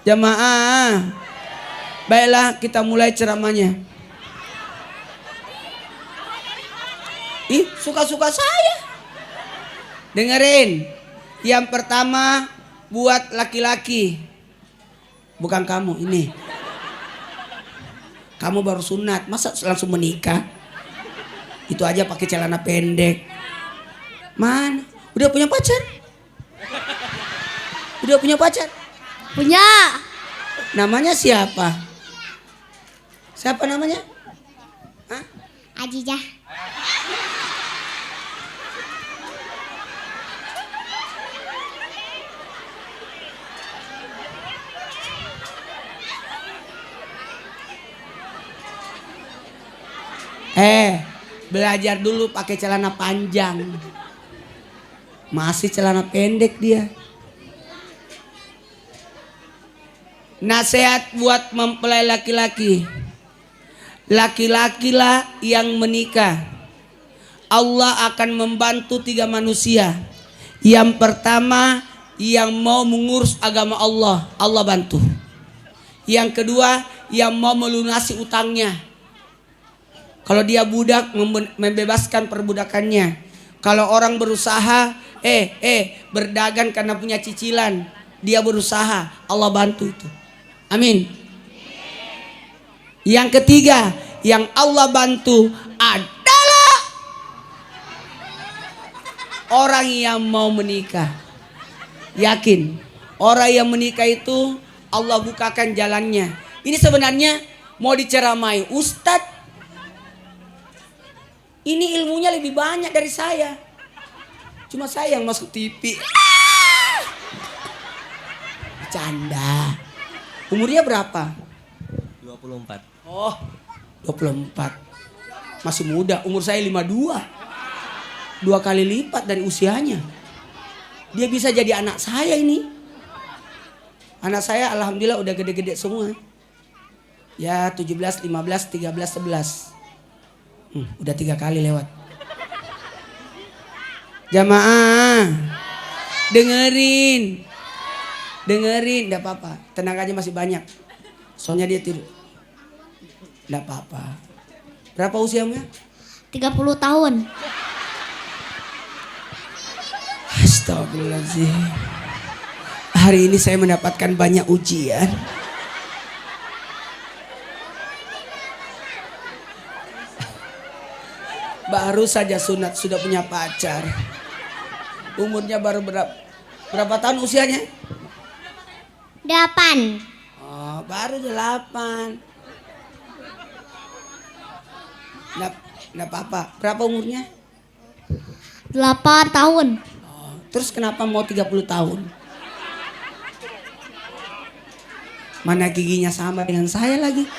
Jamaah. Baiklah, kita mulai ceramahnya. Ih, suka-suka saya. Dengerin. Yang pertama buat laki-laki. Bukan kamu, ini. Kamu baru sunat, masa langsung menikah? Itu aja pakai celana pendek. Man, udah punya pacar? Udah punya pacar? Punya. Namanya siapa? Siapa namanya? Hah? Ajijah. Belajar dulu pakai celana panjang. Masih celana pendek dia. Nasihat buat mempelai laki-laki. Laki-laki lah yang menikah. Allah akan membantu 3 manusia. Yang pertama, yang mau mengurus agama Allah, Allah bantu. Yang kedua, yang mau melunasi utangnya. Kalau dia budak, membebaskan perbudakannya. Kalau orang berusaha, berdagang karena punya cicilan, dia berusaha, Allah bantu itu. Amin. Yang ketiga, yang Allah bantu adalah orang yang mau menikah. Yakin, orang yang menikah itu Allah bukakan jalannya. Ini sebenarnya mau diceramai Ustadz. Ini ilmunya lebih banyak dari saya. Cuma saya yang masuk TV. Bercanda. Umurnya berapa? 24. Oh, 24. Masih muda. Umur saya 52. 2 kali lipat dari usianya. Dia bisa jadi anak saya ini. Anak saya alhamdulillah udah gede-gede semua. Ya 17, 15, 13, 11. Udah 3 kali lewat. Jamaah, dengerin, enggak apa-apa. Tenaganya masih banyak. Soalnya dia tidur. Enggak apa-apa. Berapa usiamu? 30 tahun. Astagfirullahaladzim. Hari ini saya mendapatkan banyak ujian. Baru saja sunat sudah punya pacar. Umurnya baru berapa tahun usianya? 8. Oh, baru 8. Nggak apa-apa. Berapa umurnya? 8 tahun. Oh, terus kenapa mau 30 tahun? Mana giginya sama dengan saya lagi?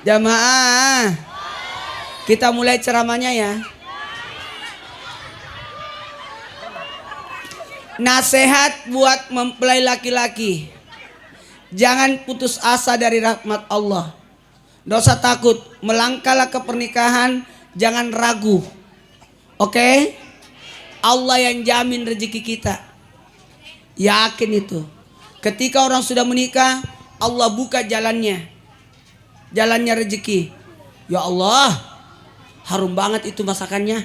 Jamaah, kita mulai ceramahnya ya. Nasihat buat mempelai laki-laki. Jangan putus asa dari rahmat Allah. Nggak usah takut, melangkahlah ke pernikahan, jangan ragu. Oke? Allah yang jamin rezeki kita. Yakin itu. Ketika orang sudah menikah, Allah buka jalannya. Jalannya rezeki. Ya Allah, harum banget itu masakannya.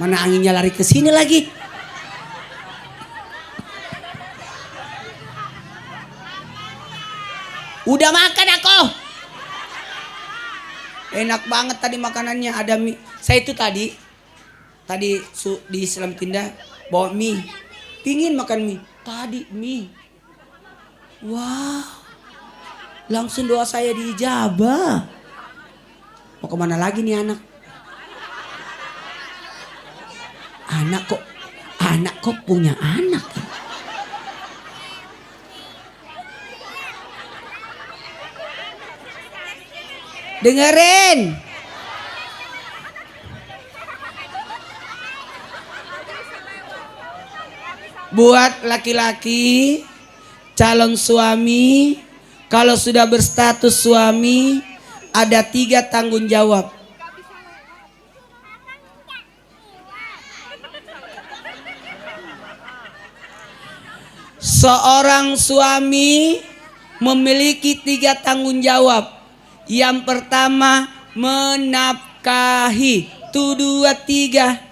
Mana anginnya lari ke sini lagi? Udah makan aku. Enak banget tadi makanannya, ada mie. Saya itu tadi di Islam Tindak bawa mie. Pingin makan mie. Tadi mie. Wow. Langsung doa saya diijabah. Mau kemana lagi nih anak? Anak kok punya anak? Dengerin. Buat laki-laki, calon suami, kalau sudah berstatus suami, ada 3 tanggung jawab. Seorang suami memiliki 3 tanggung jawab. Yang pertama menafkahi. 1, 2, 3.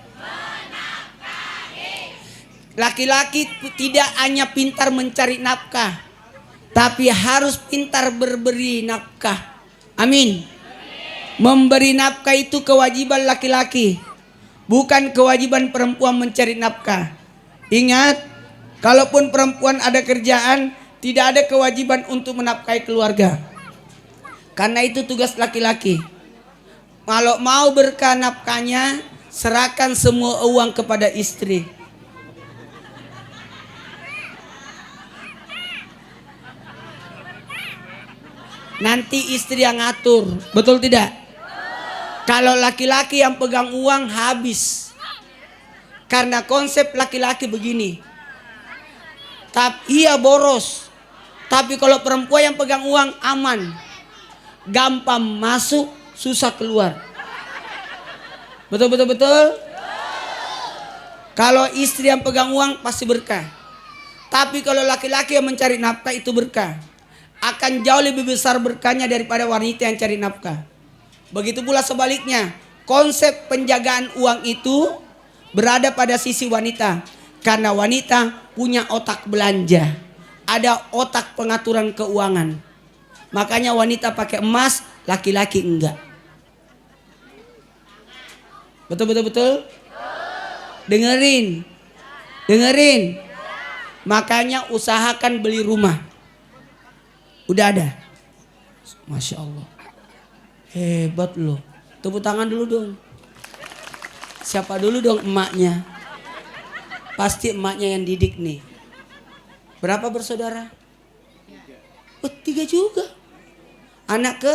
Laki-laki tidak hanya pintar mencari nafkah, tapi harus pintar berberi nafkah. Amin. Memberi nafkah itu kewajiban laki-laki, bukan kewajiban perempuan mencari nafkah. Ingat, kalaupun perempuan ada kerjaan, tidak ada kewajiban untuk menafkahi keluarga. Karena itu tugas laki-laki. Kalau mau berkah nafkahnya, serahkan semua uang kepada istri. Nanti istri yang ngatur, betul tidak? Kalau laki-laki yang pegang uang habis. Karena konsep laki-laki begini. Tapi iya boros. Tapi kalau perempuan yang pegang uang aman. Gampang masuk, susah keluar. Betul. Kalau istri yang pegang uang pasti berkah. Tapi kalau laki-laki yang mencari nafkah itu berkah. Akan jauh lebih besar berkahnya daripada wanita yang cari nafkah. Begitu pula sebaliknya, konsep penjagaan uang itu berada pada sisi wanita. Karena wanita punya otak belanja, ada otak pengaturan keuangan. Makanya wanita pakai emas, laki-laki enggak. Betul. Dengerin. Makanya usahakan beli rumah. Udah ada. Masya Allah. Hebat loh. Tepuk tangan dulu dong. Siapa dulu dong emaknya? Pasti emaknya yang didik nih. Berapa bersaudara? 3 juga. Anak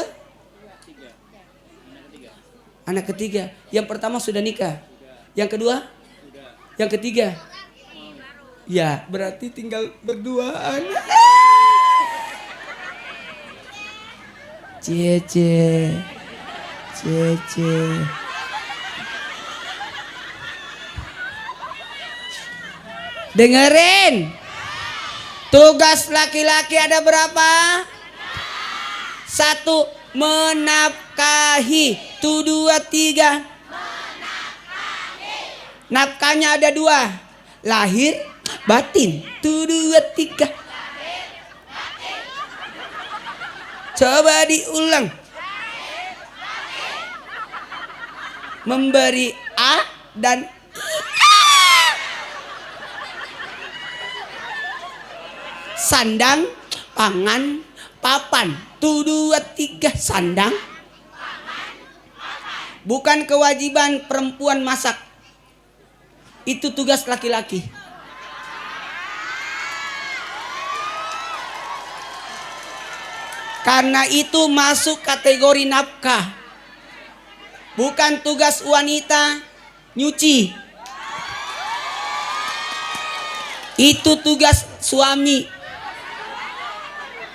ketiga. Yang pertama sudah nikah. Yang kedua? Yang ketiga? Ya, berarti tinggal berduaan. Cece. Dengerin. Tugas laki-laki ada berapa? 1, menafkahi. 1, 2, 3. Nafkahnya ada 2. Lahir, batin. 1, 2, 3. Coba diulang. Memberi A dan sandang, pangan, papan. 1, 2, 3. Sandang. Bukan kewajiban perempuan masak. Itu tugas laki-laki. Karena itu masuk kategori nafkah. Bukan tugas wanita nyuci. Itu tugas suami.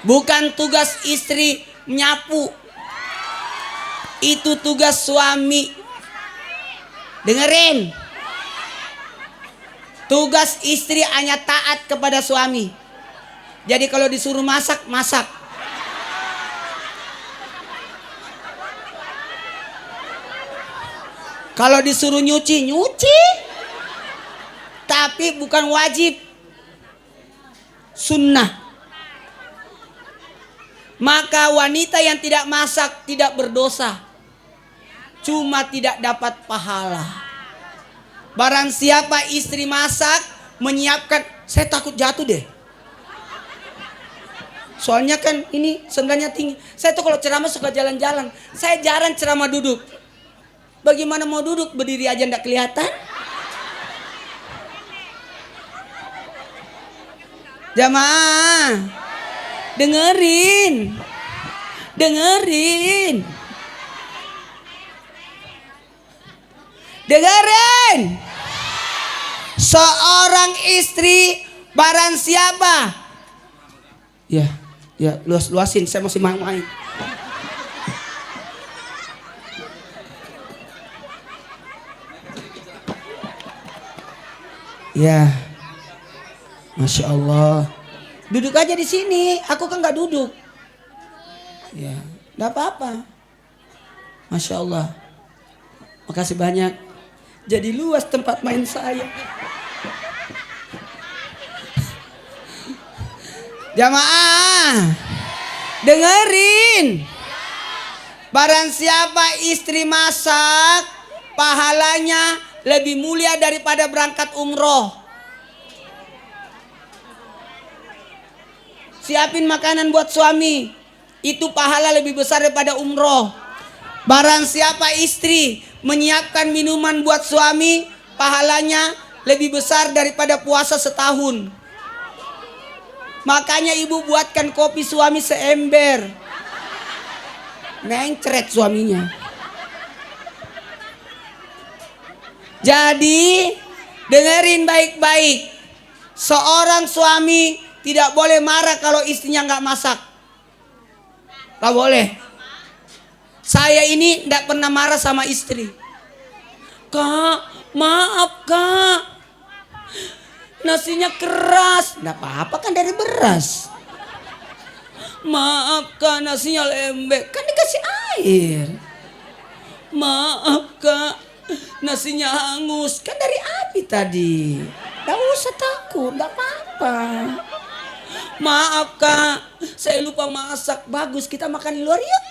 Bukan tugas istri nyapu. Itu tugas suami. Dengerin. Tugas istri hanya taat kepada suami. Jadi kalau disuruh masak, masak. Kalau disuruh nyuci, nyuci. Tapi bukan wajib. Sunnah. Maka wanita yang tidak masak tidak berdosa. Cuma tidak dapat pahala. Barang siapa istri masak, menyiapkan, saya takut jatuh deh. Soalnya kan ini sendalnya tinggi. Saya tuh kalau ceramah suka jalan-jalan. Saya jarang ceramah duduk. Bagaimana mau duduk? Berdiri aja ndak kelihatan. Jamaah, dengerin. Seorang istri barang siapa? Ya, luasin. Saya masih main. Ya, Masya Allah. Duduk aja di sini. Aku kan nggak duduk. Ya, nggak apa-apa. Masya Allah. Makasih banyak. Jadi luas tempat main saya. Jamaah, dengerin. Barang siapa istri masak, pahalanya lebih mulia daripada berangkat umroh. Siapin makanan buat suami, itu pahala lebih besar daripada umroh. Barang siapa istri menyiapkan minuman buat suami, pahalanya lebih besar daripada puasa setahun. Makanya ibu buatkan kopi suami seember. Mencret suaminya. Jadi dengerin baik-baik. Seorang suami tidak boleh marah kalau istrinya nggak masak. Nggak boleh. Saya ini tidak pernah marah sama istri. Kak, maaf kak, nasinya keras. Nggak apa-apa kan dari beras. Maaf kak, nasinya lembek, kan dikasih air. Maaf kak, nasinya hangus, kan dari api tadi. Gak usah takut, gak apa-apa. Maaf kak, saya lupa masak. Bagus, kita makan di luar yuk.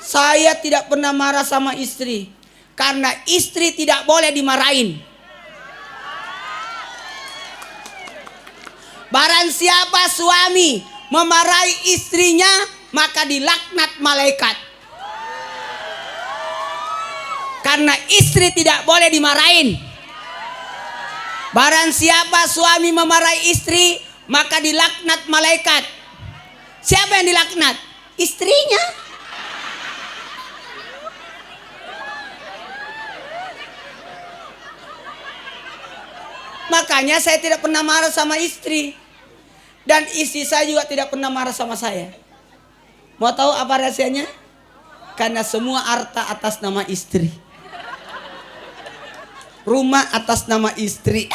Saya tidak pernah marah sama istri. Karena istri tidak boleh dimarahin. Barang siapa suami memarahi istrinya, maka dilaknat malaikat. Karena istri tidak boleh dimarahin. Barang siapa suami memarahi istri, maka dilaknat malaikat. Siapa yang dilaknat? Istrinya. Makanya saya tidak pernah marah sama istri. Dan istri saya juga tidak pernah marah sama saya. Mau tahu apa rahasianya? Karena semua harta atas nama istri. Rumah atas nama istri.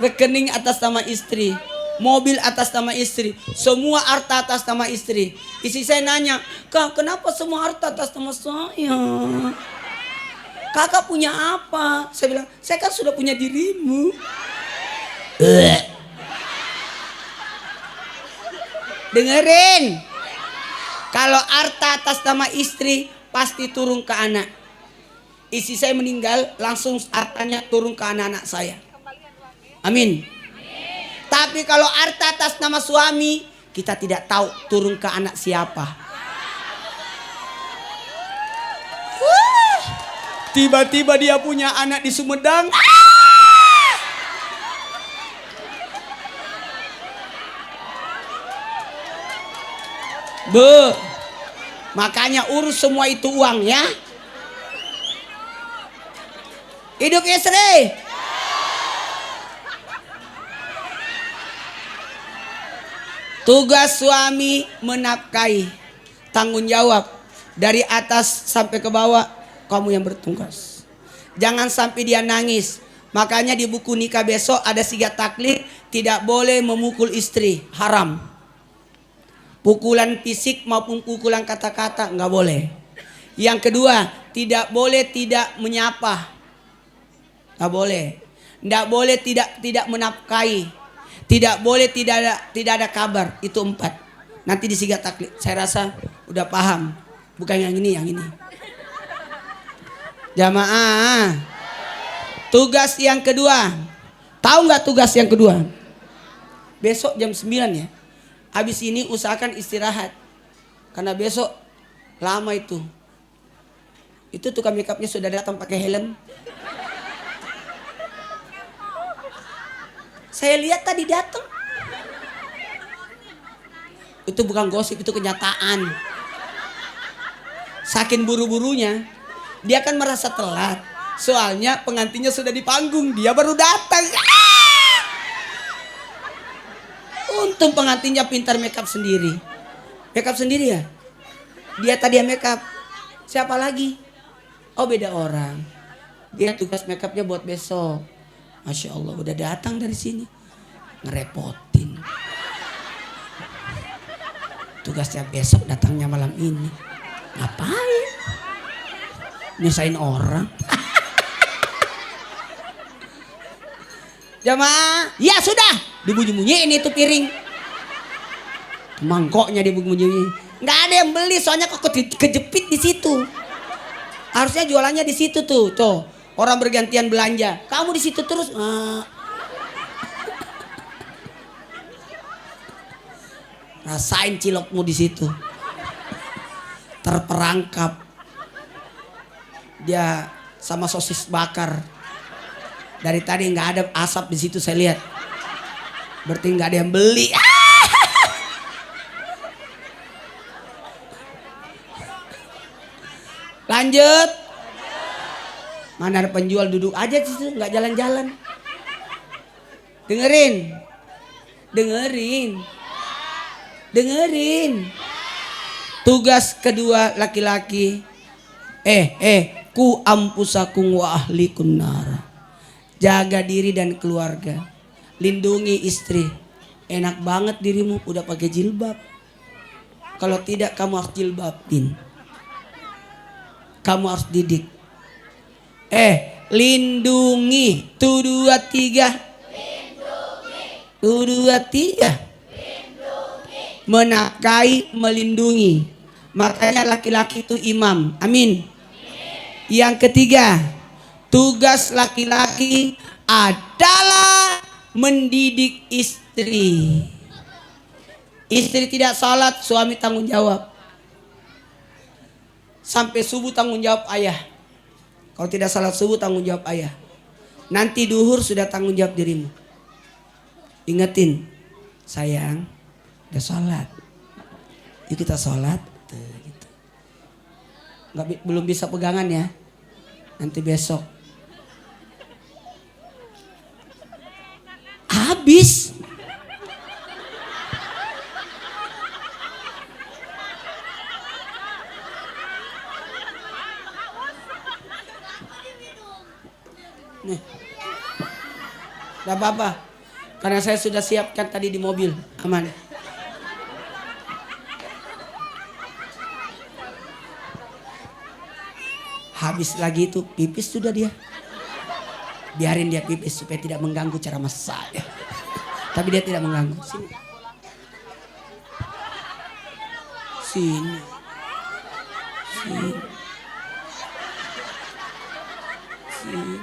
Rekening atas nama istri. Mobil atas nama istri. Semua harta atas nama istri. Istri saya nanya, Kak, kenapa semua harta atas nama saya? Kakak punya apa? Saya bilang, saya kan sudah punya dirimu. Dengerin. Kalau harta atas nama istri pasti turun ke anak. Istri saya meninggal, langsung hartanya turun ke anak-anak saya. Amin. Tapi kalau harta atas nama suami, kita tidak tahu turun ke anak siapa. Tiba-tiba dia punya anak di Sumedang. Makanya urus semua itu uang ya. Hidup istri. Tugas suami menafkahi. Tanggung jawab. Dari atas sampai ke bawah. Kamu yang bertugas. Jangan sampai dia nangis. Makanya di buku nikah besok ada 3 taklid. Tidak boleh memukul istri. Haram. Pukulan fisik maupun pukulan kata-kata nggak boleh. Yang kedua, tidak boleh tidak menyapa. Nggak boleh. Nggak boleh tidak menafkahi. Tidak boleh tidak ada kabar. Itu 4. Nanti di 3 taklid. Saya rasa udah paham. Bukan yang ini, yang ini. Jamaah. Tugas yang kedua. Tahu nggak tugas yang kedua? Besok jam 9 ya. Habis ini usahakan istirahat. Karena besok lama itu. Itu tukang makeupnya sudah datang pakai helm. Saya lihat tadi datang. Itu bukan gosip, itu kenyataan. Saking buru-burunya, dia kan merasa telat. Soalnya pengantinnya sudah di panggung, dia baru datang. Untung pengantinnya pintar makeup sendiri. Makeup sendiri ya? Dia tadi yang makeup. Siapa lagi? Oh beda orang. Dia tugas make upnya buat besok. Masya Allah udah datang dari sini. Ngerepotin. Tugasnya besok datangnya malam ini. Ngapain? Nyusahin orang. Jamaah, ya sudah. Dibunyi-bunyiin itu piring. Mangkoknya dibunyi-bunyiin. Nggak ada yang beli soalnya kok kejepit di situ. Harusnya jualannya di situ tuh. Orang bergantian belanja. Kamu di situ terus. Rasain cilokmu di situ. Terperangkap. Dia sama sosis bakar. Dari tadi nggak ada asap di situ saya lihat. Berarti nggak ada yang beli. Lanjut. Mana ada penjual duduk aja di situ nggak jalan-jalan. Dengerin. Tugas kedua laki-laki. Ku ampusakum wa ahlikum nar. Jaga diri dan keluarga. Lindungi istri. Enak banget dirimu udah pakai jilbab. Kalau tidak kamu harus jilbabin. Kamu harus didik. Lindungi. Tuh 2 3. Tuh 2 3. Menafkahi, melindungi. Makanya laki-laki itu imam. Amin. Yang ketiga, tugas laki-laki adalah mendidik istri. Istri tidak salat, suami tanggung jawab. Sampai subuh tanggung jawab ayah. Kalau tidak salat subuh tanggung jawab ayah. Nanti duhur sudah tanggung jawab dirimu. Ingetin, sayang, udah salat. Yuk kita salat. Gitu. Belum bisa pegangan ya. Nanti besok. Habis. Nih. Gak apa-apa. Karena saya sudah siapkan tadi di mobil. Aman. Habis lagi itu pipis sudah dia. Biarin dia pipis supaya tidak mengganggu cara masak. Tapi dia tidak mengganggu. Sini. Sini. Sini. Sini.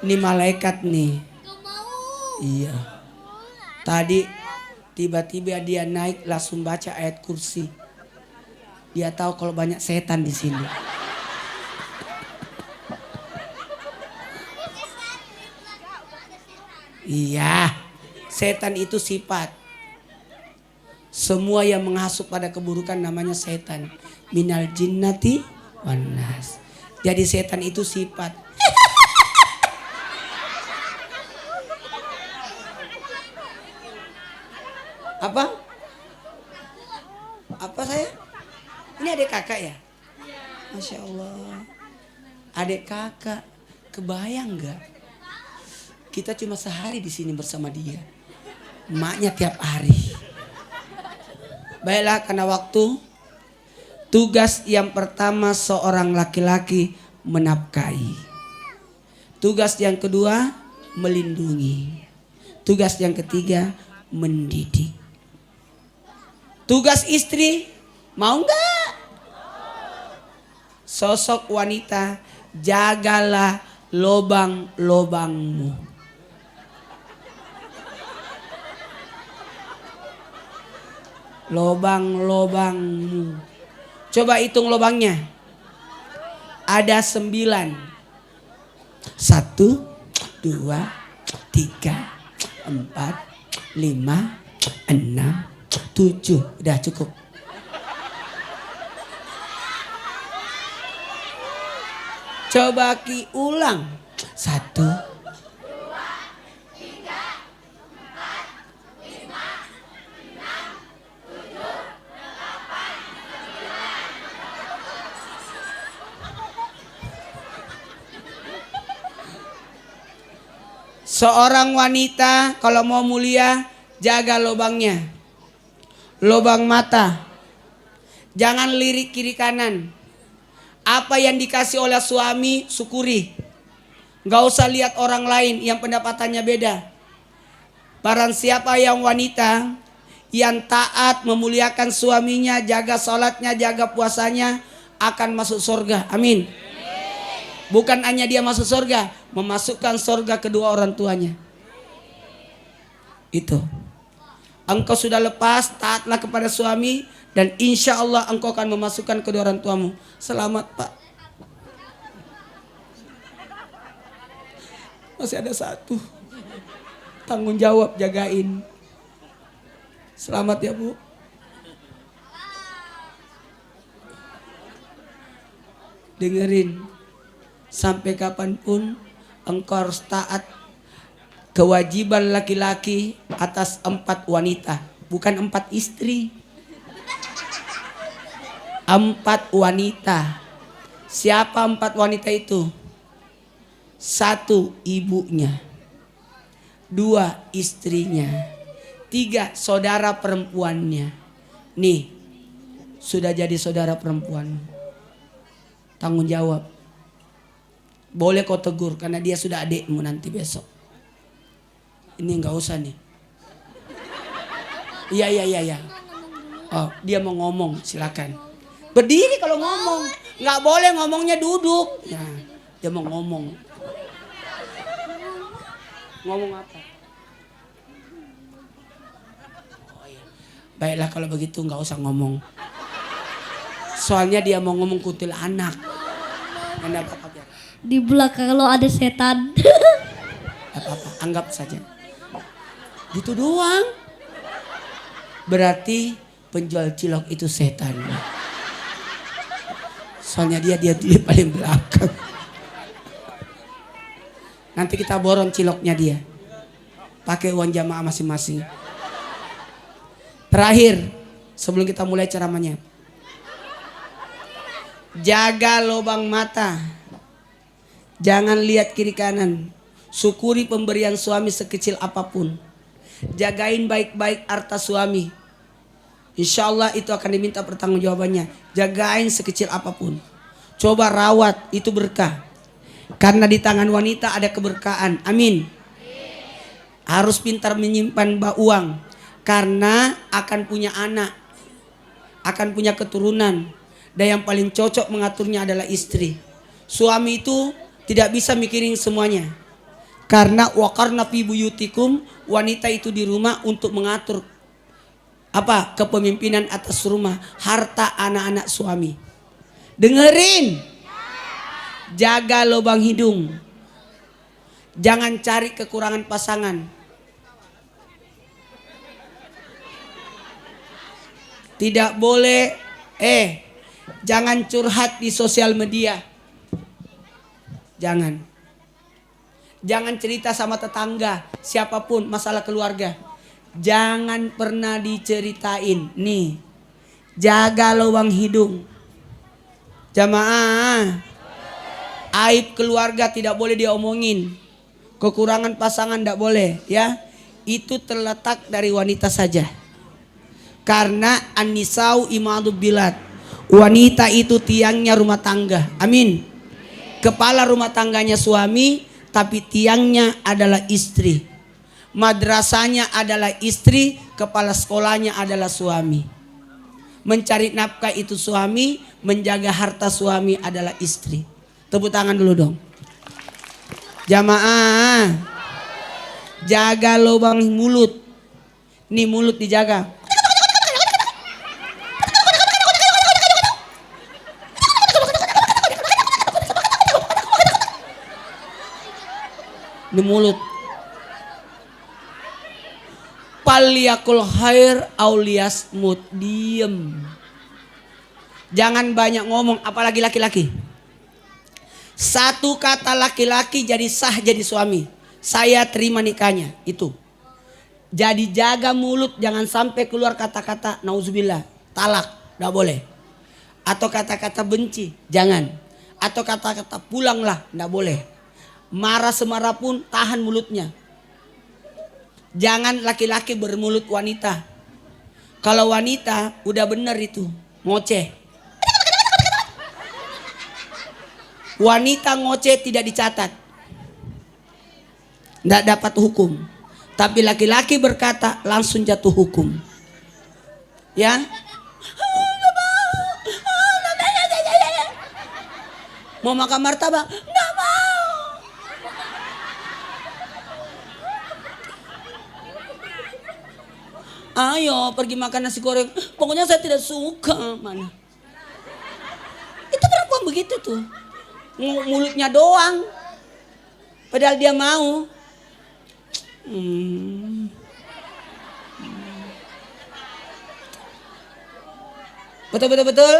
Ini malaikat nih. Iya. Tadi tiba-tiba dia naik langsung baca ayat kursi. Dia tahu kalau banyak setan di sini. Iya, setan itu sifat. Semua yang menghasut pada keburukan namanya setan. Minal jinnati wan nas. Jadi setan itu sifat. Apa? Apa saya? Ini adik kakak ya? Masya Allah. Adik kakak, kebayang nggak? Kita cuma sehari di sini bersama dia. Emaknya tiap hari. Baiklah, karena waktu. Tugas yang pertama seorang laki-laki menafkahi. Tugas yang kedua melindungi. Tugas yang ketiga mendidik. Tugas istri, mau nggak? Sosok wanita, jagalah lobang-lobangmu. Lobang-lobangmu. Coba hitung lobangnya. Ada 9. 1, 2, 3, 4, 5, 6, 7. Udah cukup. Coba ulang. 1, 2, 3, 4, 5, 6, 7, Seorang wanita kalau mau mulia jaga lubangnya. Lubang mata. Jangan lirik kiri kanan. Apa yang dikasih oleh suami syukuri. Gak usah lihat orang lain yang pendapatannya beda. Barang siapa yang wanita yang taat memuliakan suaminya, jaga sholatnya, jaga puasanya, akan masuk surga. Amin. Bukan hanya dia masuk surga, memasukkan surga kedua orang tuanya. Itu. Engkau sudah lepas, taatlah kepada suami, dan insya Allah engkau akan memasukkan kedua orang tuamu. Selamat Pak. Masih ada satu. Tanggung jawab jagain. Selamat ya Bu. Dengerin. Sampai kapanpun engkau harus taat kewajiban laki-laki atas 4 wanita. Bukan 4 istri. 4 wanita. Siapa 4 wanita itu? 1 ibunya. 2 istrinya. 3 saudara perempuannya. Nih, sudah jadi saudara perempuan. Tanggung jawab. Boleh kau tegur karena dia sudah adikmu nanti besok. Ini nggak usah nih. Iya. Oh, dia mau ngomong, silakan. Berdiri kalau ngomong. Nggak boleh ngomongnya duduk. Ya, dia mau ngomong. Ngomong apa? Oh, iya. Baiklah kalau begitu nggak usah ngomong. Soalnya dia mau ngomong kuntilanak. Anda apa-apa. Di belakang lo ada setan. Apa-apa, anggap saja. Gitu doang. Berarti penjual cilok itu setan. Soalnya dia di paling belakang. Nanti kita borong ciloknya dia. Pakai uang jamaah masing-masing. Terakhir, sebelum kita mulai ceramahnya. Jaga lubang mata. Jangan lihat kiri kanan. Syukuri pemberian suami sekecil apapun. Jagain baik-baik harta suami. Insya Allah itu akan diminta pertanggungjawabannya. Jagain sekecil apapun. Coba rawat, itu berkah. Karena di tangan wanita ada keberkahan. Amin. Harus pintar menyimpan uang. Karena akan punya anak. Akan punya keturunan. Dan yang paling cocok mengaturnya adalah istri. Suami itu tidak bisa mikirin semuanya. Karena waqarna fi buyutikum, wanita itu di rumah untuk mengatur kepemimpinan atas rumah, harta anak-anak suami. Dengerin. Jaga lubang hidung. Jangan cari kekurangan pasangan. Tidak boleh jangan curhat di sosial media. Jangan cerita sama tetangga, siapapun masalah keluarga. Jangan pernah diceritain. Nih, jaga lubang hidung. Jamaah, aib keluarga tidak boleh diomongin. Kekurangan pasangan tidak boleh, ya. Itu terletak dari wanita saja. Karena an-nisa'u imadul bilad. Wanita itu tiangnya rumah tangga. Amin. Kepala rumah tangganya suami, tapi tiangnya adalah istri. Madrasahnya adalah istri, kepala sekolahnya adalah suami. Mencari nafkah itu suami, menjaga harta suami adalah istri. Tepuk tangan dulu dong. Jamaah, jaga lubang mulut. Nih mulut dijaga. Di mulut. Paliyakul khair auliyasmut. Diem. Jangan banyak ngomong, apalagi laki-laki. Satu kata laki-laki jadi sah jadi suami. Saya terima nikahnya. Itu. Jadi jaga mulut, jangan sampai keluar kata-kata nauzubillah, talak, tidak boleh. Atau kata-kata benci, jangan. Atau kata-kata pulanglah, tidak boleh. Marah semarah pun tahan mulutnya. Jangan laki-laki bermulut wanita. Kalau wanita udah bener itu, ngoceh. Wanita ngoceh tidak dicatat, tidak dapat hukum. Tapi laki-laki berkata langsung jatuh hukum. Ya. Mau makan martabak? Nggak mau. Ayo pergi makan nasi goreng. Pokoknya saya tidak suka. Mana? Itu perempuan begitu tuh. Mulutnya doang. Padahal dia mau. Betul.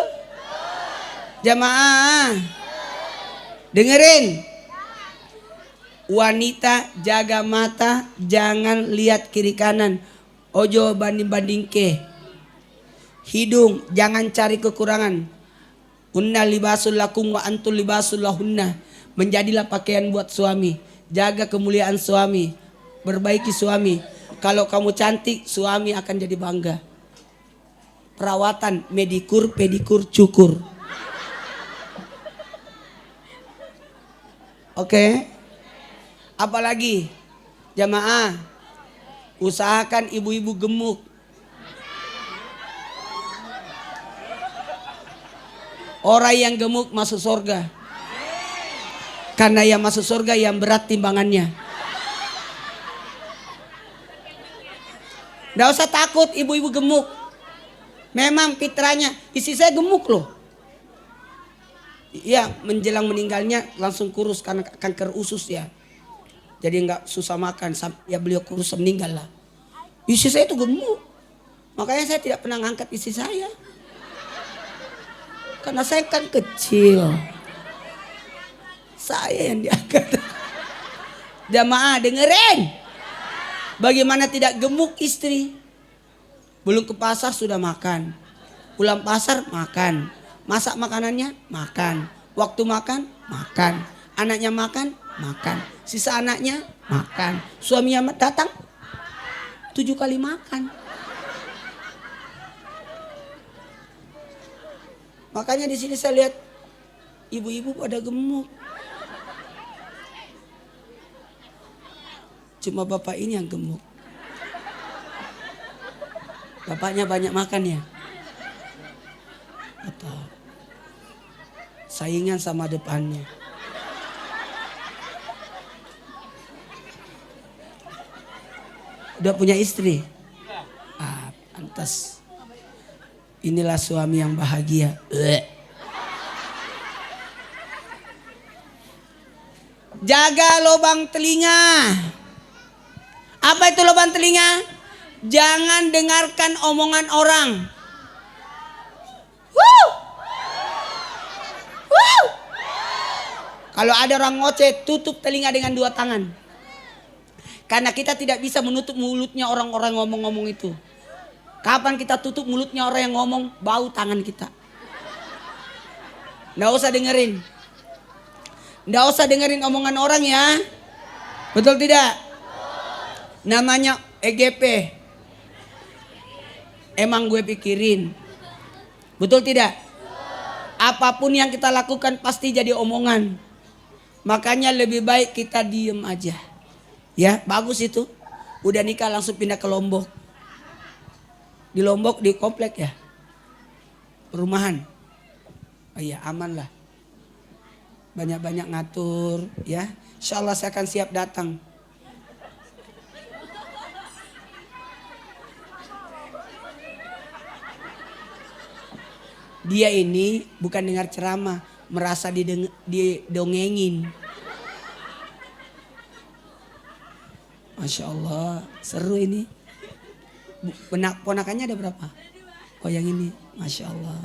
Jamaah. Dengerin. Wanita jaga mata, jangan lihat kiri kanan. Ojo banding ke. Hidung jangan cari kekurangan. Hunna libasul lakum wa antum libasul lahunna. Menjadilah pakaian buat suami. Jaga kemuliaan suami. Perbaiki suami. Kalau kamu cantik, suami akan jadi bangga. Perawatan, medikur, pedikur, cukur. Oke. Apalagi jamaah, usahakan ibu-ibu gemuk. Orang yang gemuk masuk surga. Karena yang masuk surga yang berat timbangannya. Nggak usah takut ibu-ibu gemuk. Memang fitrahnya, istri saya gemuk loh. Iya, menjelang meninggalnya langsung kurus karena kanker usus ya. Jadi nggak susah makan, ya beliau kurus meninggal lah. Istri saya itu gemuk. Makanya saya tidak pernah ngangkat istri saya. Karena saya kan kecil. Saya yang diangkat. Jamaah dengerin. Bagaimana tidak gemuk istri. Belum ke pasar sudah makan. Pulang pasar makan. Masak makanannya makan. Waktu makan makan. Anaknya makan makan. Sisa anaknya makan. Suaminya datang 7 kali makan. Makanya di sini saya lihat ibu-ibu pada gemuk. Cuma bapak ini yang gemuk. Bapaknya banyak makan ya. Atau saingan sama depannya. Udah punya istri? Pantas. Inilah suami yang bahagia. Jaga lubang telinga. Apa itu lubang telinga? Jangan dengarkan omongan orang. Kalau ada orang ngoceh, tutup telinga dengan 2 tangan. Karena kita tidak bisa menutup mulutnya orang-orang ngomong-ngomong itu. Kapan kita tutup mulutnya orang yang ngomong, bau tangan kita. Nggak usah dengerin. Nggak usah dengerin omongan orang ya. Betul tidak? Namanya EGP. Emang gue pikirin. Betul tidak? Apapun yang kita lakukan pasti jadi omongan. Makanya lebih baik kita diem aja. Ya, bagus itu. Udah nikah langsung pindah ke Lombok. Di Lombok di komplek ya. Perumahan. Oh iya, aman lah. Banyak-banyak ngatur ya. Insya Allah saya akan siap datang. Dia ini bukan dengar ceramah, merasa didongengin. Masya Allah, seru ini. Ponakannya ada berapa? Oh yang ini, Masya Allah.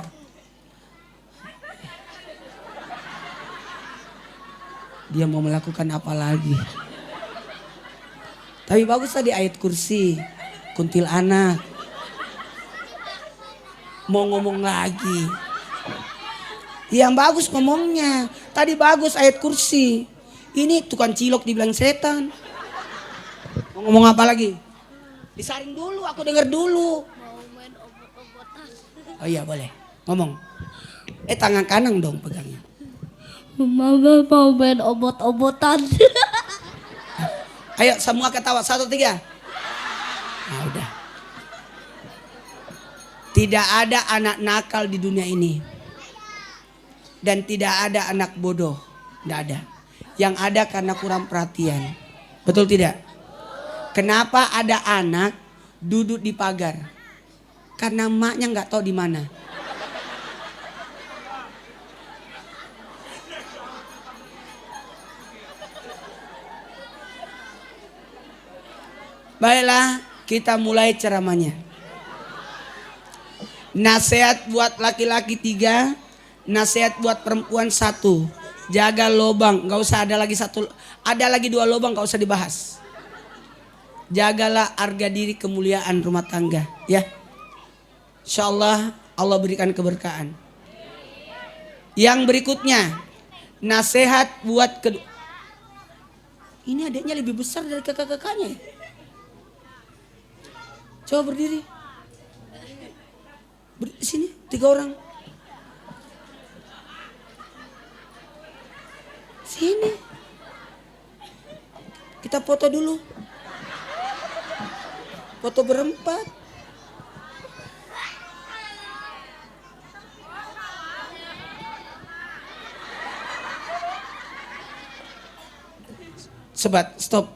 Dia mau melakukan apa lagi? Tapi bagus tadi ayat kursi, kuntilanak. Mau ngomong lagi. Yang bagus ngomongnya. Tadi bagus ayat kursi. Ini tukang cilok dibilang setan. Mau ngomong apa lagi? Disaring dulu, aku dengar dulu. Mau main obot-obotan. Oh iya boleh, ngomong. Tangan kanan dong pegangnya. Mama mau main obot-obotan. Ayo semua ketawa, 1, 3. Nah udah. Tidak ada anak nakal di dunia ini. Dan tidak ada anak bodoh. Tidak ada. Yang ada karena kurang perhatian. Betul tidak? Kenapa ada anak duduk di pagar? Karena emaknya nggak tahu di mana. Baiklah, kita mulai ceramahnya. Nasihat buat laki-laki 3, nasihat buat perempuan 1. Jaga lobang, nggak usah ada lagi 1, ada lagi 2 lobang nggak usah dibahas. Jagalah harga diri kemuliaan rumah tangga, ya. Insyaallah Allah berikan keberkahan. Yang berikutnya, nasihat buat kedua. Ini adiknya lebih besar dari kakak-kakaknya. Coba berdiri. Sini 3 orang. Sini. Kita foto dulu. Foto berempat. Sobat, stop.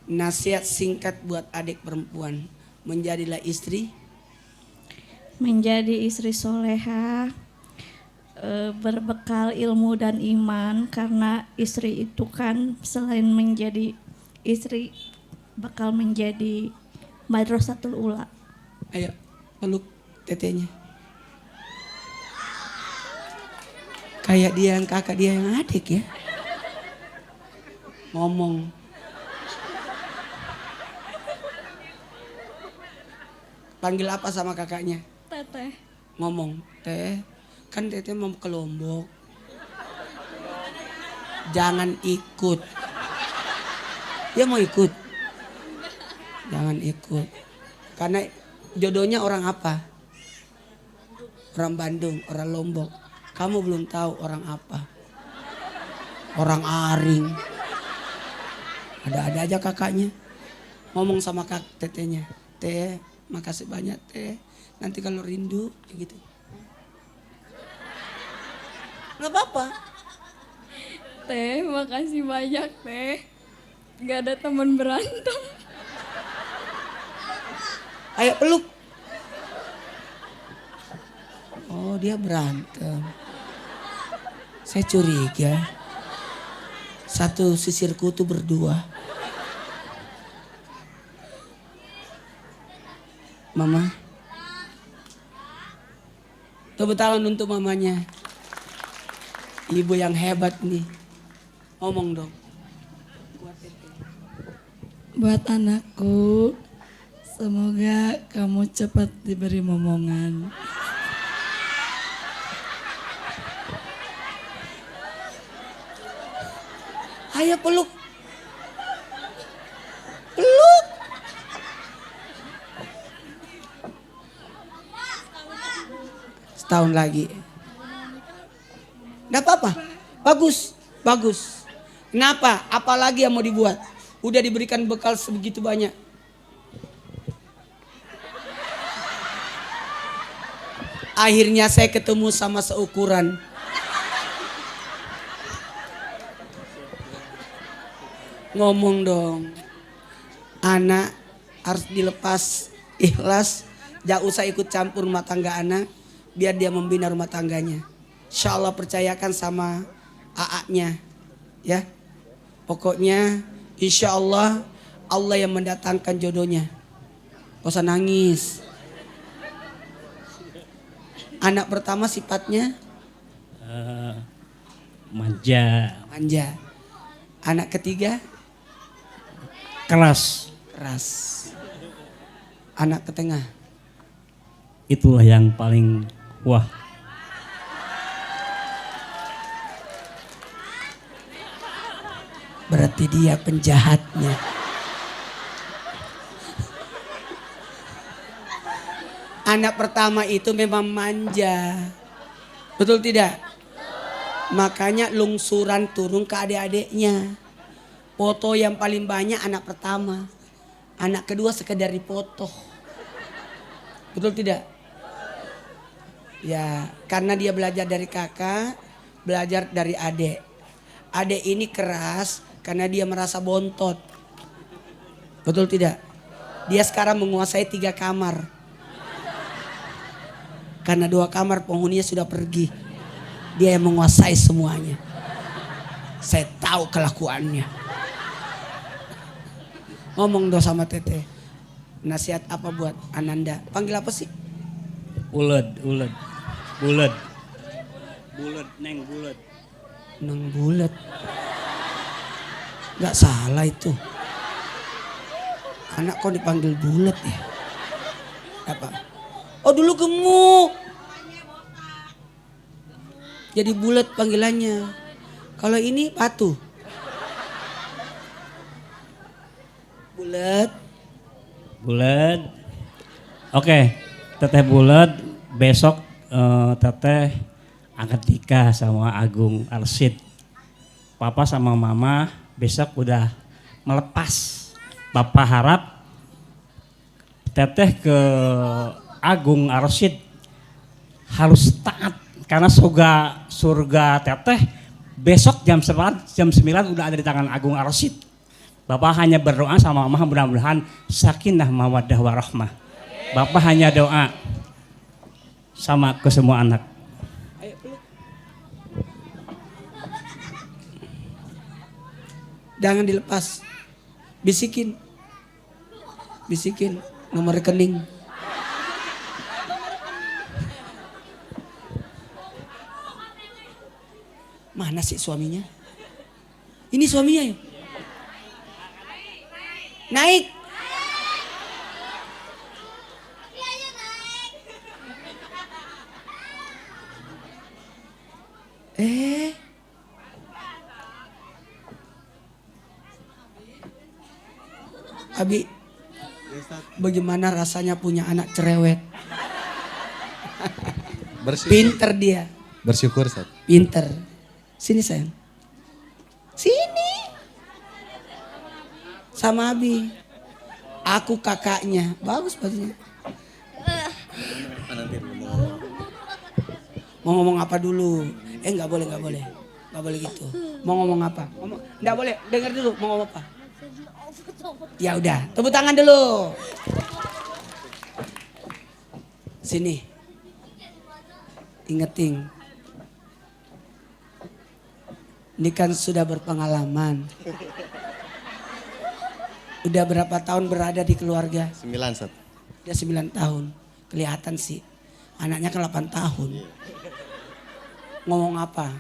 Nasihat singkat buat adik perempuan. Menjadilah istri. Menjadi istri soleha, berbekal ilmu dan iman, karena istri itu kan selain menjadi istri bakal menjadi madrasatul ula. Ayo peluk tetenya. Kayak dia yang kakak, dia yang adik ya. Ngomong. Panggil apa sama kakaknya? Teteh. Ngomong, teh, kan teteh mau ke Lombok. Jangan ikut. Dia mau ikut. Jangan ikut. Karena jodohnya orang apa? Orang Bandung, orang Lombok. Kamu belum tahu orang apa? Orang Aring. Ada-ada aja kakaknya. Ngomong sama kak tetenya. Teh, makasih banyak teh. Nanti kalau rindu kayak gitu. Nggak apa-apa. Teh, makasih banyak teh. Gak ada teman berantem. Ayo peluk. Oh dia berantem. Saya curiga. Satu sisir kutu berdua. Mama. Tepuk tangan untuk mamanya. Ibu yang hebat nih. Ngomong dong. Buat anakku, semoga kamu cepat diberi momongan. Ayo peluk. Peluk. Setahun lagi. Nggak apa-apa. Bagus. Bagus. Kenapa? Apalagi yang mau dibuat? Udah diberikan bekal sebegitu banyak. Akhirnya saya ketemu sama seukuran. Ngomong dong. Anak harus dilepas ikhlas. Jangan usah ikut campur rumah tangga anak. Biar dia membina rumah tangganya. Insya Allah percayakan sama AA-nya. Ya. Pokoknya insya Allah Allah yang mendatangkan jodohnya. Gak usah nangis. Anak pertama sifatnya Manja. manja. Anak ketiga Keras. keras. Anak ketengah Itulah yang paling wah. berarti dia penjahatnya. Anak pertama itu memang manja. Betul tidak? Makanya lungsuran turun ke adik-adiknya. Foto yang paling banyak anak pertama. Anak kedua sekedar dipoto. Betul tidak? Ya, karena dia belajar dari kakak, belajar dari adik. Adik ini keras karena dia merasa bontot. Betul tidak? Dia sekarang menguasai 3 kamar. Karena 2 kamar penghuninya sudah pergi. Dia yang menguasai semuanya. Saya tahu kelakuannya. Ngomong dong sama Teteh. Nasihat apa buat Ananda? Panggil apa sih? Bulet. Neng bulet. Neng bulet. Gak salah itu. Anak kok dipanggil bulet ya? Apa? Oh dulu gemuk. Jadi bulet panggilannya. Kalau ini batu. Bulet. Oke, Teteh bulet. Besok Teteh angkat nikah sama Agung Arsid. Papa sama Mama besok udah melepas. Papa harap Teteh ke Agung Arsid harus taat karena surga Teteh besok jam 9 udah ada di tangan Agung Arsid. Bapak hanya berdoa sama Mama mudah-mudahan sakinah mawaddah warahmah. Bapak hanya doa sama ke semua anak. Jangan dilepas. Bisikin nomor rekening. Mana sih suaminya? Ini suaminya ya? Naik. Abi, bagaimana rasanya punya anak cerewet? Pinter dia. Bersyukur, Ustaz. Pinter. Sini sayang. Sini. Sama Abi. Aku kakaknya. Bagus bajunya. Mau ngomong apa dulu? Nggak boleh. Nggak boleh gitu. Mau ngomong apa? Nggak boleh. Dengar dulu. Mau ngomong apa? Ya udah. Tepuk tangan dulu. Sini. Ingetin. Ini kan sudah berpengalaman. Udah berapa tahun berada di keluarga? 9, Ustaz. Udah 9 tahun. Kelihatan sih. Anaknya kan 8 tahun. Ngomong apa?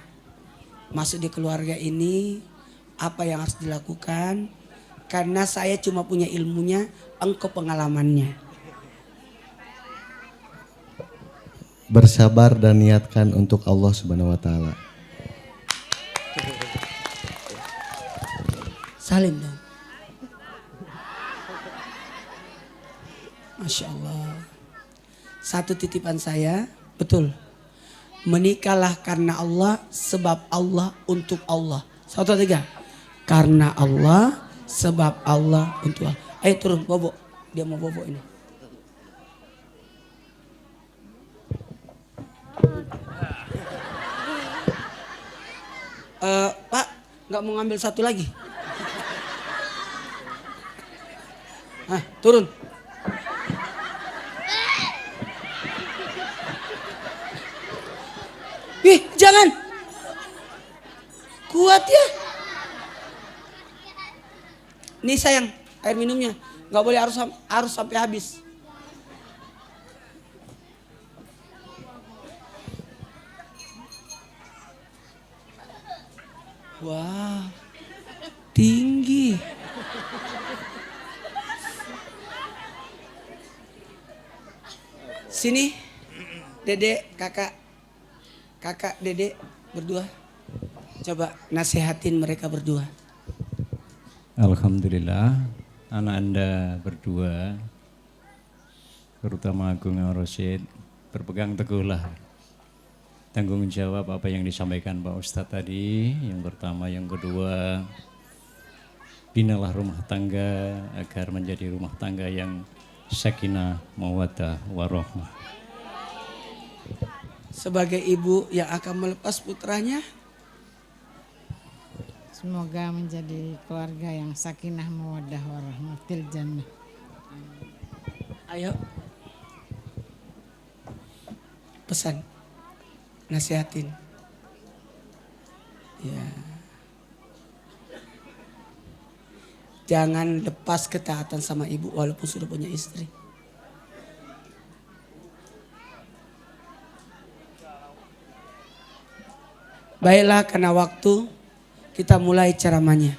Masuk di keluarga ini, apa yang harus dilakukan? Karena saya cuma punya ilmunya, engkau pengalamannya. Bersabar dan niatkan untuk Allah Subhanahu wa taala. Salim dong. Masya Allah. Satu titipan saya, betul. Menikahlah karena Allah, sebab Allah, untuk Allah. 1, 2, 3. Karena Allah, sebab Allah, untuk Allah. Ayo turun, bobo. Dia mau bobo ini. Pak, nggak mau ngambil satu lagi? Turun. Jangan. Kuat ya. Nih sayang, air minumnya. Nggak boleh harus sampai habis. Wah, tinggi. Sini, Dedek, kakak, Dedek berdua. Coba nasihatin mereka berdua. Alhamdulillah, anak Anda berdua terutama Agung Ar-Rasyid, berpegang teguhlah tanggung jawab apa yang disampaikan Pak Ustadz tadi. Yang pertama, yang kedua, binalah rumah tangga agar menjadi rumah tangga yang sakinah, mawaddah, warahmah. Sebagai ibu yang akan melepas putranya, semoga menjadi keluarga yang sakinah, mawaddah, warahmah fil jannah. ayo pesan, nasihatin. Ya. Jangan lepas ketaatan sama ibu walaupun sudah punya istri. Baiklah, karena waktu kita mulai ceramahnya.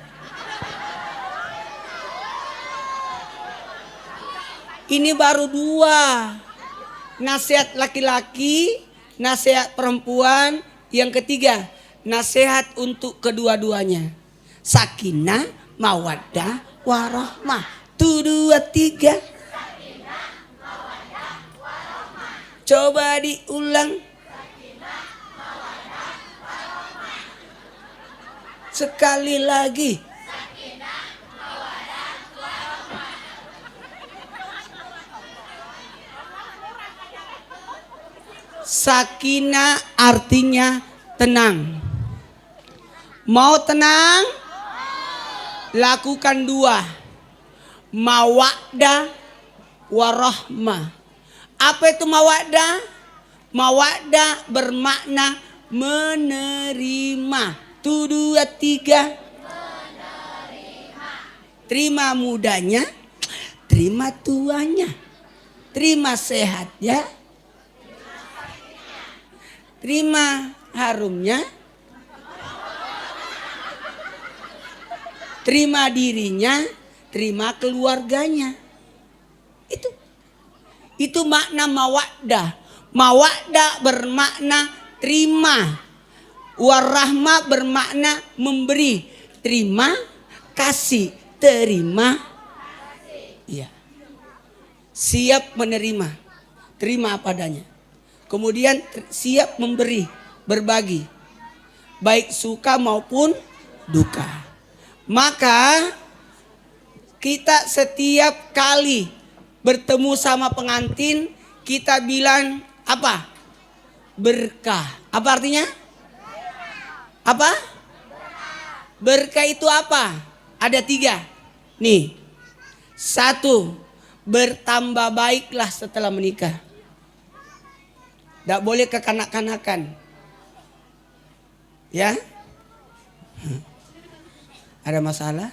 Ini baru 2. Nasihat laki-laki, nasihat perempuan. Yang ketiga, nasihat untuk kedua-duanya. Sakinah, mawaddah, warahmah. 1, 2, 3. Coba diulang. Sekali lagi. Sakinah artinya tenang. Mau tenang? Lakukan 2. Mawaddah, warahmah. Apa itu mawaddah? Mawaddah bermakna menerima. 1, 2, 3. Terima mudanya, terima tuanya, terima sehatnya, terima harumnya, terima dirinya, terima keluarganya. Itu makna mawaddah. Mawaddah bermakna terima. Warahmah bermakna memberi. Terima kasih, terima. Iya. Siap menerima. Terima apa adanya. Kemudian siap memberi, berbagi. Baik suka maupun duka. Maka kita setiap kali bertemu sama pengantin, kita bilang apa? Berkah. Apa artinya? Apa? Berkah itu apa? Ada 3. Nih. 1, bertambah baiklah setelah menikah. Tidak boleh kekanak-kanakan. Ya? Ada masalah?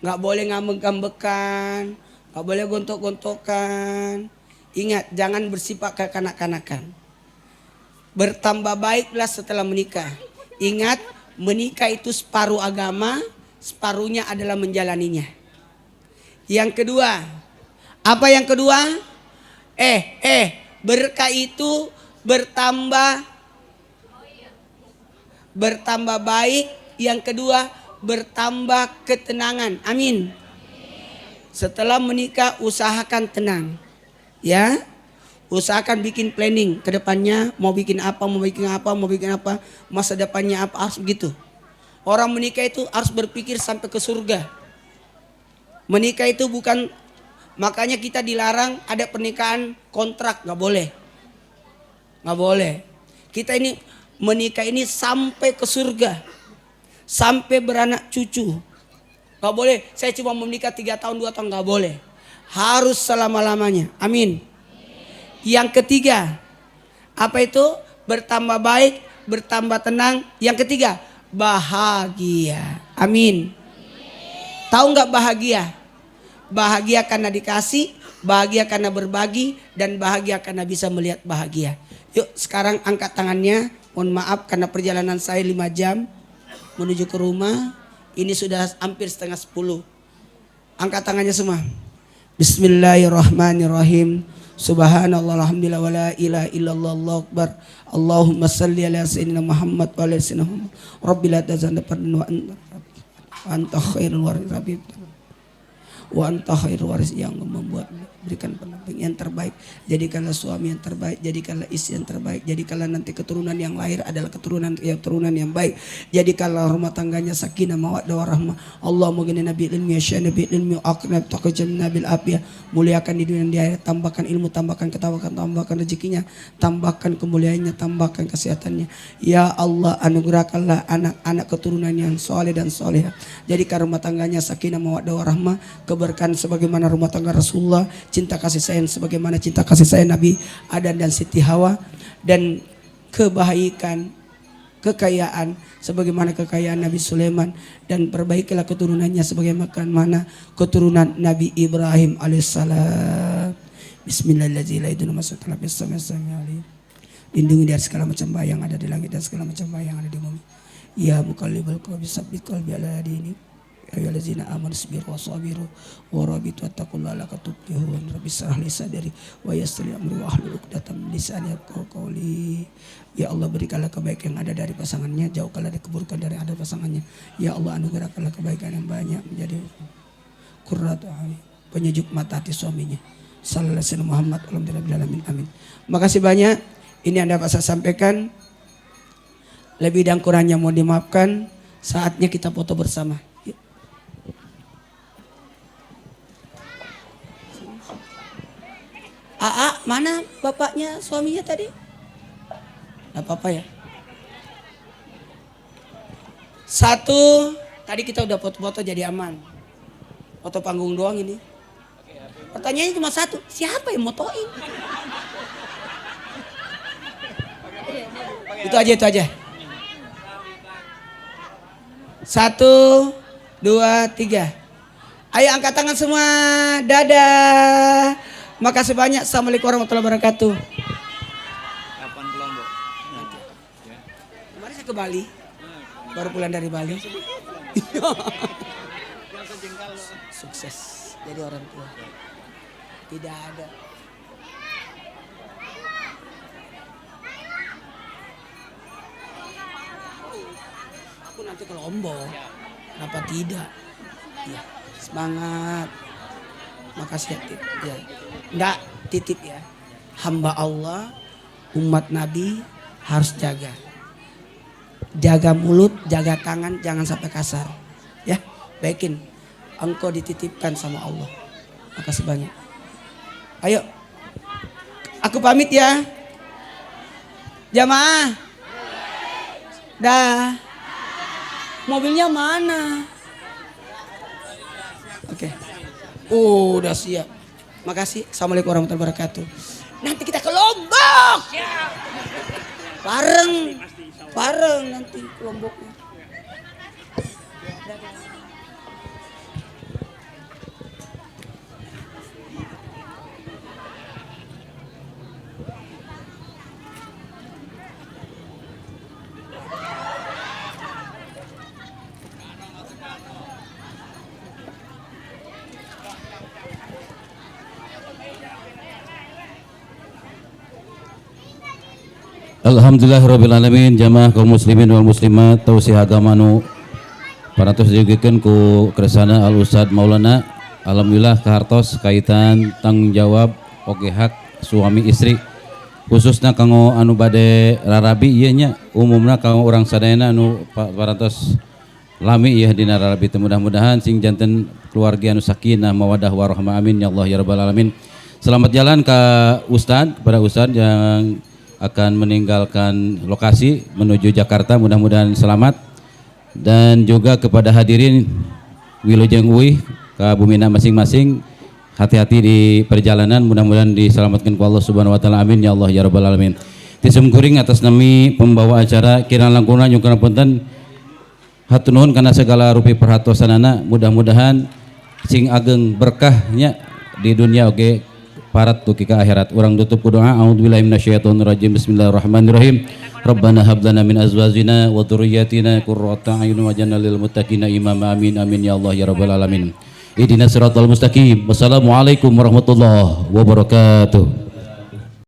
Nggak boleh ngambek-ngambekan, nggak boleh gontok-gontokan. Ingat, jangan bersifat kekanak-kanakan. Bertambah baiklah setelah menikah. Ingat, menikah itu separuh agama, separuhnya adalah menjalaninya. Yang kedua, apa yang kedua? Berkah itu bertambah baik. Yang kedua, bertambah ketenangan. Amin. Setelah menikah usahakan tenang. Ya. Usahakan bikin planning ke depannya, mau bikin apa, masa depannya apa, harus begitu. Orang menikah itu harus berpikir sampai ke surga. Menikah itu bukan, makanya kita dilarang ada pernikahan kontrak, nggak boleh. Nggak boleh. Kita ini menikah ini sampai ke surga. Sampai beranak cucu. Nggak boleh, saya cuma menikah 3 tahun, 2 tahun, nggak boleh. Harus selama-lamanya. Amin. Yang ketiga, apa itu? Bertambah baik, bertambah tenang. Yang ketiga, bahagia. Amin. Tahu nggak bahagia? Bahagia karena dikasih, bahagia karena berbagi, dan bahagia karena bisa melihat bahagia. Yuk sekarang angkat tangannya. Mohon maaf karena perjalanan saya 5 jam menuju ke rumah. Ini sudah hampir setengah 10. Angkat tangannya semua. Bismillahirrahmanirrahim. Subhanallah, alhamdulillah, wa la ilaha illallah, Allahu akbar. Allahumma salli ala sayyidina Muhammad wa ala sayyidina Muhammad. Rabbil adzan wa anta khairul waris. Wa anta khairul waris yang membuat berikan pendamping yang terbaik, jadikanlah suami yang terbaik, jadikanlah istri yang terbaik, jadikanlah nanti keturunan yang lahir adalah keturunan yang baik, jadikanlah rumah tangganya sakinah mawaddah warahmah. Allahumma ghini nabi ilmi syana bi ilmi aqnab taqajjalna bil afiyah. Muliakan di dunia dan di akhirat, tambahkan ilmu, tambahkan ketawakan, tambahkan rezekinya, tambahkan kemuliaannya, tambahkan kesehatannya. Ya Allah, anugerahkanlah anak-anak keturunan yang soleh dan soleha, jadikan rumah tangganya sakinah mawaddah warahmah, keberkahan sebagaimana rumah tangga Rasulullah, cinta kasih sayang sebagaimana cinta kasih sayang Nabi Adam dan Siti Hawa, dan kebaikan kekayaan sebagaimana kekayaan Nabi Sulaiman, dan perbaikilah keturunannya sebagaimana keturunan Nabi Ibrahim alaihissalam. Bismillahirrahmanirrahim. Lindungi dari segala macam bahaya yang ada di langit dan segala macam bahaya yang ada di bumi. Ya muqallibal qulubi tsabbit qalbi ala dinik. Ayyuhallazina amanu sabiru wasabiru warabitu wattaqullaha la'allakum tuflihun. Rabbi shrah li sadri wa yassir li amri wa hlul 'uqdatam min lisani yafqahu qawli. Ya Allah, berikanlah kebaikan yang ada dari pasangannya, jauhkanlah dari keburukan dari ada pasangannya. Ya Allah, anugerahkanlah kebaikan yang banyak menjadi qurratu a'yun, penyejuk mata hati suaminya. Sallallahu alaihi wasallam Muhammad alhamdulillahirabbil alamin. Amin. Makasih banyak. Ini yang dapat saya sampaikan. Lebih dan kurangnya mohon dimaafkan. Saatnya kita foto bersama. Aa, mana bapaknya suaminya tadi? Gak apa-apa ya. Satu, tadi kita udah foto-foto jadi aman. Foto panggung doang ini. Pertanyaannya cuma satu, siapa yang motoin? Itu aja. 1, 2, 3. Ayo angkat tangan semua. Dadah. Makasih banyak. Assalamualaikum warahmatullahi wabarakatuh. Kapan pulang, Bu? Kemarin saya ke Bali. Baru pulang dari Bali. Sukses jadi orang tua. Tidak ada. Aku nanti ke Lombok. Kenapa tidak? Ya, semangat. Makasih ya. Enggak, titip ya. Hamba Allah, umat Nabi harus jaga. Jaga mulut, jaga tangan, jangan sampai kasar. Ya, baikin. Engkau dititipkan sama Allah. Makasih banyak. Ayo. Aku pamit ya. Jamaah. Dah. Mobilnya mana? Oke. Udah siap. Makasih. Assalamualaikum warahmatullahi wabarakatuh. Nanti kita ke Lombok. Bareng nanti ke Lomboknya. Alhamdulillahirrabbilalamin. Jamaah kaum muslimin wal muslimat tausiah agama nu parantos diugekeun ku keresana Al Ustad Maulana. Alhamdulillah kahartos kaitan tanggung jawab oge hak suami istri, khususna kanggo anu bade rarabi ieu nya, umumna kanggo urang sadayana anu parantos lami ieu dina rarabi. Mudah-mudahan sing janten keluarga anu sakinah mawaddah warahmah. Amin ya Allah ya rabbal alamin. Selamat jalan ke Ustad, kepada Ustad yang akan meninggalkan lokasi menuju Jakarta, mudah-mudahan selamat. Dan juga kepada hadirin Wilujeng Uih ke bumina masing-masing, hati-hati di perjalanan, mudah-mudahan diselamatkan ku Allah subhanahu wa ta'ala. Amin ya Allah ya rabbal alamin. Tisum kuring atas nami pembawa acara kirang langkuna nyungkana punten hatur nuhun karena segala rupi perhatosanana, mudah-mudahan sing ageng berkahnya di dunia oge parat tuh ke akhirat. Urang tutup ku doa. A'udzubillahi minasyaitonir rajim. Bismillahirrahmanirrahim. Rabbana hab lana min azwajina wa dzurriyyatina qurrata a'yun waj'alna lil muttaqina imama. Amin amin ya Allah ya rabbal alamin. Ihdinas siratal mustaqim. Wassalamualaikum warahmatullahi wabarakatuh.